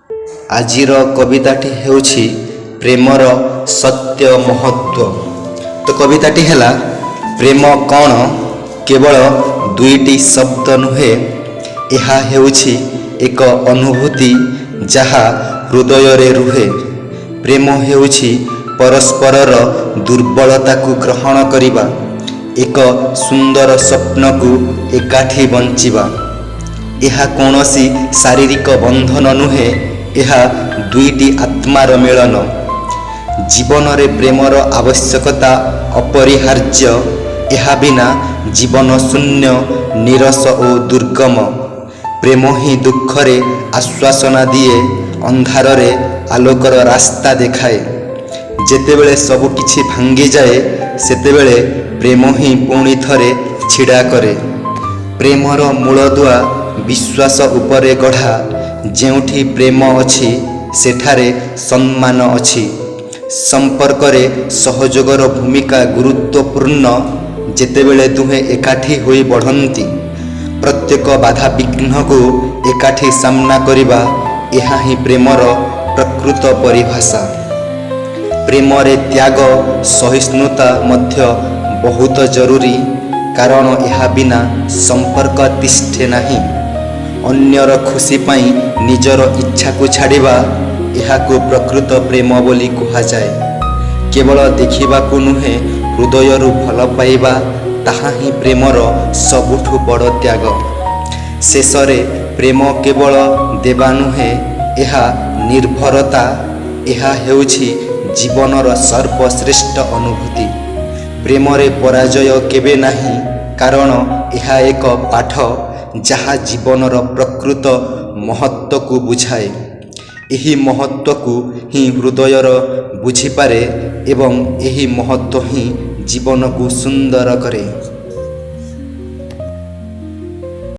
ଆଜିର କବିତାଟି ହେଉଛି ପ୍ରେମର ସତ୍ୟ ମହତ୍ଵ। ତ କବିତାଟି ହେଲା, ପ୍ରେମ କ'ଣ କେବଳ ଦୁଇଟି ଶବ୍ଦ ନୁହେଁ, ଏହା ହେଉଛି ଏକ ଅନୁଭୂତି ଯାହା ହୃଦୟରେ ରୁହେ। ପ୍ରେମ ହେଉଛି ପରସ୍ପରର ଦୁର୍ବଳତାକୁ ଗ୍ରହଣ କରିବା, ଏକ ସୁନ୍ଦର ସ୍ୱପ୍ନକୁ ଏକାଠି ବଞ୍ଚିବା। ଏହା କୌଣସି ଶାରୀରିକ ବନ୍ଧନ ନୁହେଁ, ଏହା ଦୁଇଟି ଆତ୍ମାର ମିଳନ। ଜୀବନରେ ପ୍ରେମର ଆବଶ୍ୟକତା ଅପରିହାର୍ଯ୍ୟ। ଏହା ବିନା ଜୀବନ ଶୂନ୍ୟ, ନିରସ ଓ ଦୁର୍ଗମ। ପ୍ରେମ ହିଁ ଦୁଃଖରେ ଆଶ୍ୱାସନା ଦିଏ, ଅନ୍ଧାରରେ ଆଲୋକର ରାସ୍ତା ଦେଖାଏ। ଯେତେବେଳେ ସବୁ କିଛି ଭାଙ୍ଗିଯାଏ, ସେତେବେଳେ ପ୍ରେମ ହିଁ ପୁଣି ଥରେ ଛିଡ଼ା କରେ। ପ୍ରେମର ମୂଳଦୁଆ ବିଶ୍ୱାସ ଉପରେ ଗଢ଼ା। ଯେଉଁଠି ପ୍ରେମ ଅଛି, ସେଠାରେ ସମ୍ମାନ ଅଛି। ସମ୍ପର୍କରେ ସହଯୋଗର ଭୂମିକା ଗୁରୁତ୍ୱପୂର୍ଣ୍ଣ। ଯେତେବେଳେ ଦୁହେଁ ଏକାଠି ହୋଇ ବଢ଼ନ୍ତି, ପ୍ରତ୍ୟେକ ବାଧାବିଘ୍ନକୁ ଏକାଠି ସାମ୍ନା କରିବା, ଏହା ହିଁ ପ୍ରେମର ପ୍ରକୃତ ପରିଭାଷା। ପ୍ରେମରେ ତ୍ୟାଗ, ସହିଷ୍ଣୁତା ମଧ୍ୟ ବହୁତ ଜରୁରୀ, କାରଣ ଏହା ବିନା ସମ୍ପର୍କ ତିଷ୍ଠେ ନାହିଁ। ଅନ୍ୟର ଖୁସି ପାଇଁ ନିଜର ଇଚ୍ଛାକୁ ଛାଡ଼ିବା, ଏହାକୁ ପ୍ରକୃତ ପ୍ରେମ ବୋଲି କୁହାଯାଏ। କେବଳ ଦେଖିବାକୁ ନୁହେଁ, ହୃଦୟରୁ ଭଲ ପାଇବା, ତାହା ହିଁ ପ୍ରେମର ସବୁଠୁ ବଡ଼ ତ୍ୟାଗ। ଶେଷରେ ପ୍ରେମ କେବଳ ଦେବା ନୁହେଁ, ଏହା ନିର୍ଭରତା। ଏହା ହେଉଛି ଜୀବନର ସର୍ବଶ୍ରେଷ୍ଠ ଅନୁଭୂତି। ପ୍ରେମରେ ପରାଜୟ କେବେ ନାହିଁ, କାରଣ ଏହା ଏକ ପାଠ ଯାହା ଜୀବନର ପ୍ରକୃତ ମହତ୍ଵକୁ ବୁଝାଏ। ଏହି ମହତ୍ଵକୁ ହିଁ ହୃଦୟର ବୁଝିପାରେ ଏବଂ ଏହି ମହତ୍ଵ ହିଁ ଜୀବନକୁ ସୁନ୍ଦର କରେ।